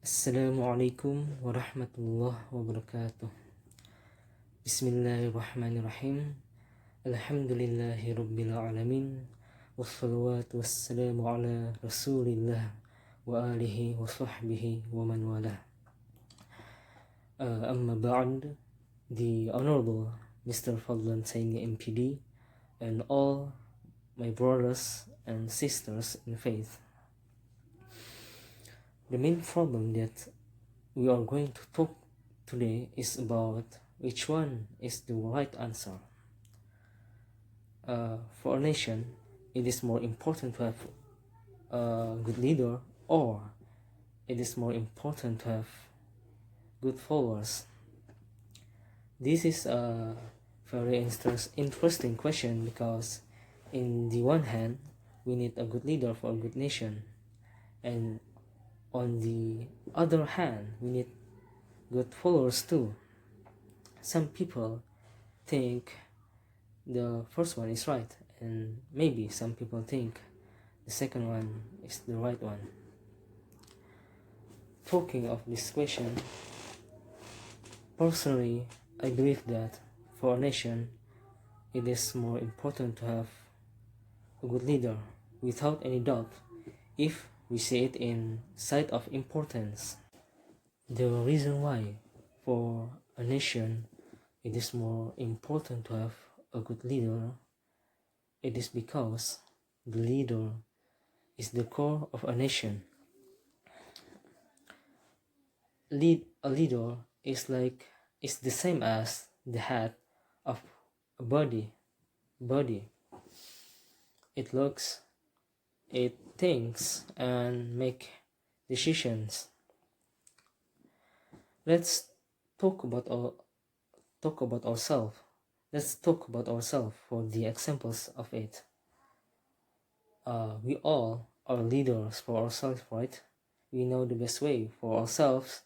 Assalamualaikum warahmatullahi wabarakatuh. Bismillahirrahmanirrahim. Alhamdulillahi rabbil alamin. Wassalatu wassalamu ala rasulillah wa alihi wa sahbihi wa man wala. Amma ba'd, the Honorable Mr. Fadlan Saini MPD and all my brothers and sisters in faith. The main problem that we are going to talk today is about which one is the right answer. For a nation, it is more important to have a good leader, or it is more important to have good followers. This is a very interesting question because in the one hand, we need a good leader for a good nation, and on the other hand, we need good followers too. Some people think the first one is right, and maybe some people think the second one is the right one. Talking of this question, personally, I believe that for a nation, it is more important to have a good leader, without any doubt, if we see it in sight of importance. The reason why for a nation it is more important to have a good leader, it is because the leader is the core of a nation. A leader is the same as the head of a body. It looks, it thinks, and make decisions. Let's talk about ourselves. Let's talk about ourselves for the examples of it. We all are leaders for ourselves, right? We know the best way for ourselves.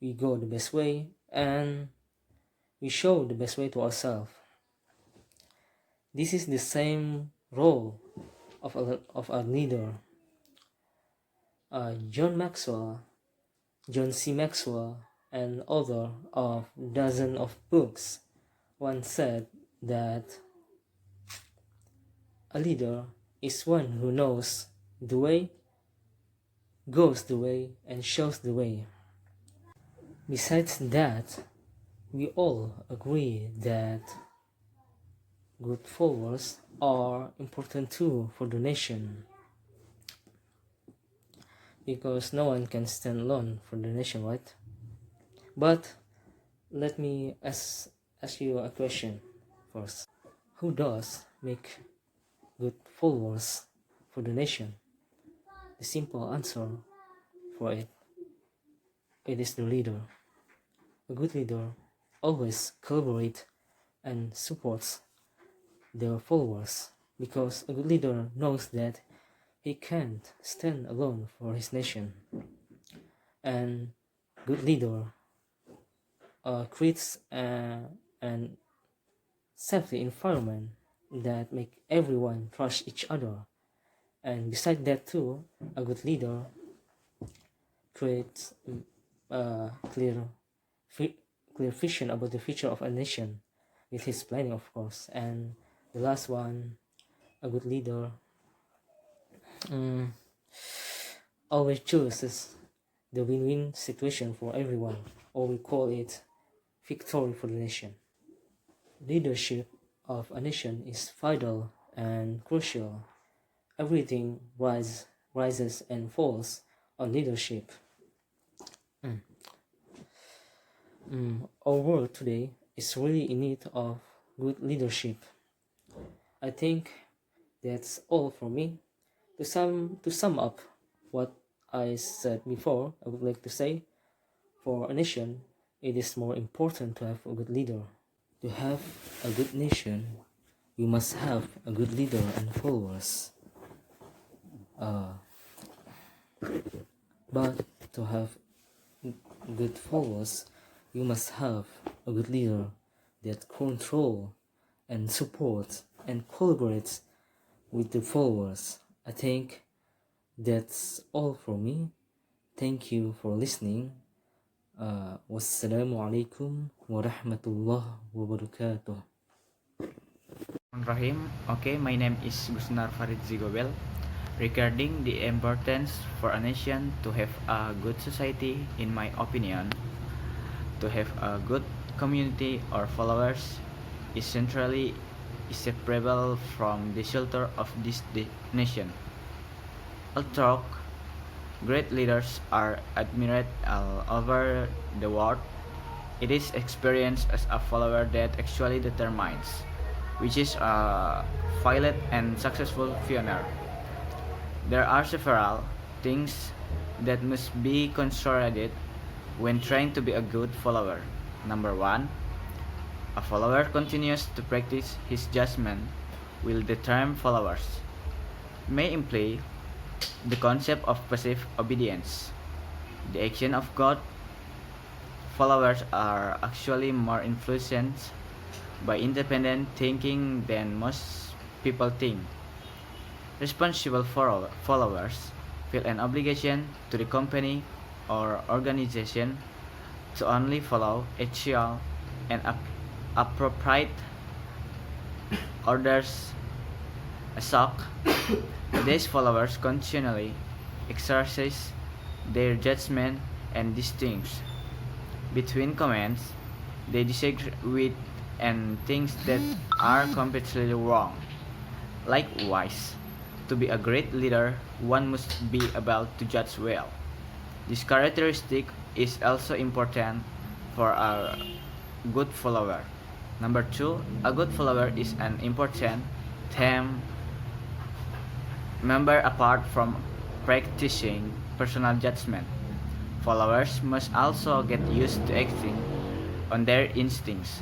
We go the best way, and we show the best way to ourselves. This is the same role of a leader. John C. Maxwell, and author of dozens of books, once said that a leader is one who knows the way, goes the way, and shows the way. Besides that, we all agree that good followers are important too for the nation, because no one can stand alone for the nation, right? But let me ask you a question first. Who does make good followers for the nation? The simple answer for it is the leader. A good leader always collaborates and supports their followers, because a good leader knows that he can't stand alone for his nation. And good leader creates an safety environment that make everyone trust each other. And besides that too, a good leader creates clear vision about the future of a nation with his planning, of course. And the last one, a good leader always chooses the win-win situation for everyone, or we call it victory for the nation. Leadership of a nation is vital and crucial. Everything rises and falls on leadership. Our world today is really in need of good leadership. I think that's all for me. To sum up what I said before, I would like to say, for a nation, it is more important to have a good leader. To have a good nation, we must have a good leader and followers. But to have good followers, you must have a good leader that control and supports and collaborates with the followers. I think that's all for me. Thank you for listening. Wassalamualaikum warahmatullahi wabarakatuh. Rahim. Okay, my name is Gusnar Zigobel. Regarding the importance for a nation to have a good society, in my opinion, to have a good community or followers is centrally inseparable from the shelter of this nation. Although great leaders are admired all over the world, it is experienced as a follower that actually determines which is a violent and successful pioneer. There are several things that must be considered when trying to be a good follower. Number one, a follower continues to practice his judgment, while the term followers may imply the concept of passive obedience. The action of God followers are actually more influenced by independent thinking than most people think. Responsible followers feel an obligation to the company or organization to only follow ethical and appropriate orders. As such, these followers continually exercise their judgment and distinguish between commands they disagree with and things that are completely wrong. Likewise, to be a great leader, one must be able to judge well. This characteristic is also important for a good follower. Number two, a good follower is an important team member apart from practicing personal judgment. Followers must also get used to acting on their instincts.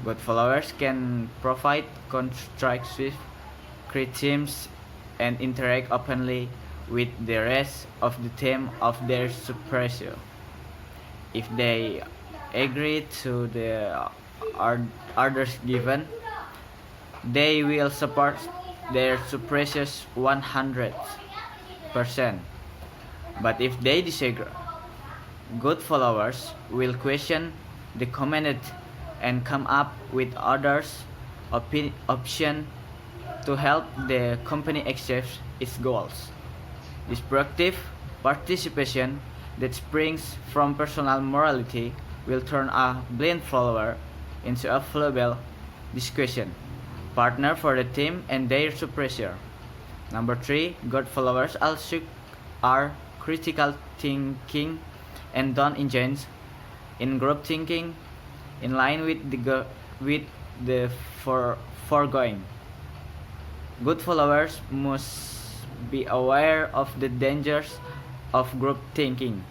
Good followers can provide constructive criticisms and interact openly with the rest of the team of their superior. If they agree to the orders given, they will support their superiors 100%. But if they disagree, good followers will question the commanded and come up with others option to help the company achieve its goals. This proactive participation that springs from personal morality will turn a blind follower into a valuable discussion partner for the team and their superior. Number three, good followers also are critical thinking and don't engage in group thinking in line with the foregoing. Good followers must be aware of the dangers of group thinking.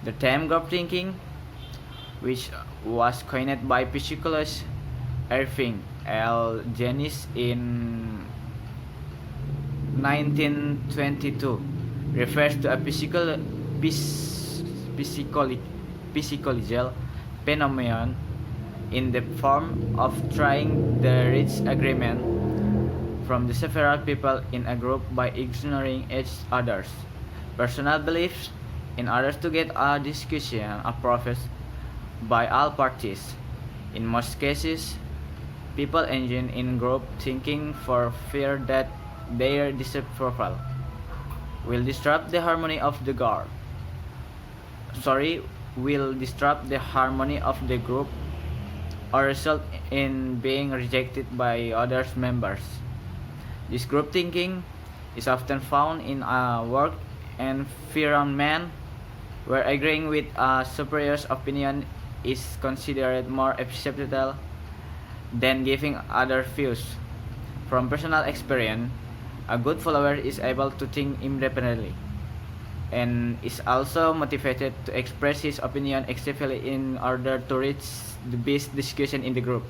The term group thinking, which was coined by psychologist Irving L. Janis in 1922, refers to a psychological phenomenon in the form of trying to reach agreement from the several people in a group by ignoring each other's personal beliefs in order to get a discussion approved by all parties. In most cases, people engage in group thinking for fear that their disapproval will disrupt the harmony of the group or result in being rejected by other members. This group thinking is often found in a work environment where agreeing with a superior's opinion is considered more acceptable than giving other views. From personal experience, a good follower is able to think independently and is also motivated to express his opinion actively in order to reach the best discussion in the group.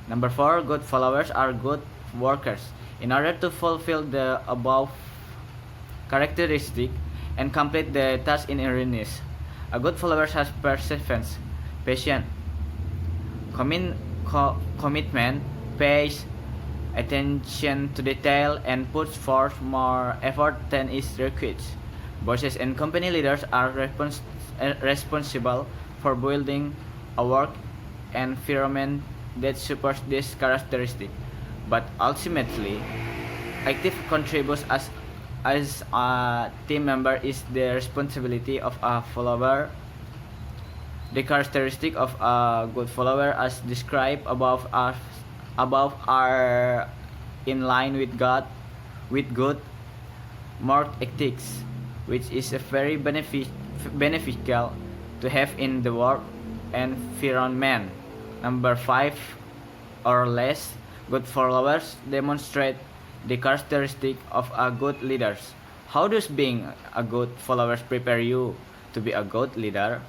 Number four, good followers are good workers. In order to fulfill the above characteristic and complete the task in readiness, a good follower has perseverance, patience, commitment, pays attention to detail, and puts forth more effort than is required. Bosses and company leaders are responsible for building a work environment that supports this characteristic, but ultimately, active contributes as a team member is the responsibility of a follower. The characteristic of a good follower, as described are in line with with good moral ethics, which is a very beneficial to have in the work environment. Number 5 or less, good followers demonstrate the characteristic of a good leaders. How does being a good follower prepare you to be a good leader?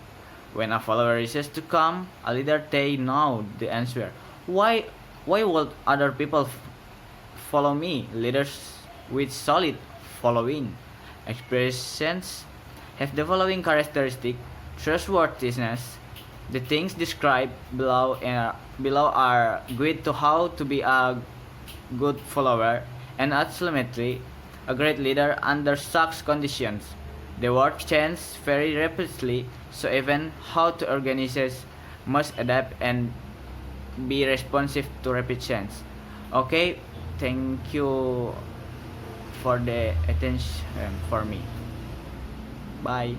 When a follower is to come, a leader they know the answer. Why would other people follow me? Leaders with solid following expressions have the following characteristic: trustworthiness. The things described below are good to how to be a good follower, and ultimately a great leader under such conditions. The world changes very rapidly, so even how to organize must adapt and be responsive to rapid change. Okay, thank you for the attention for me. Bye.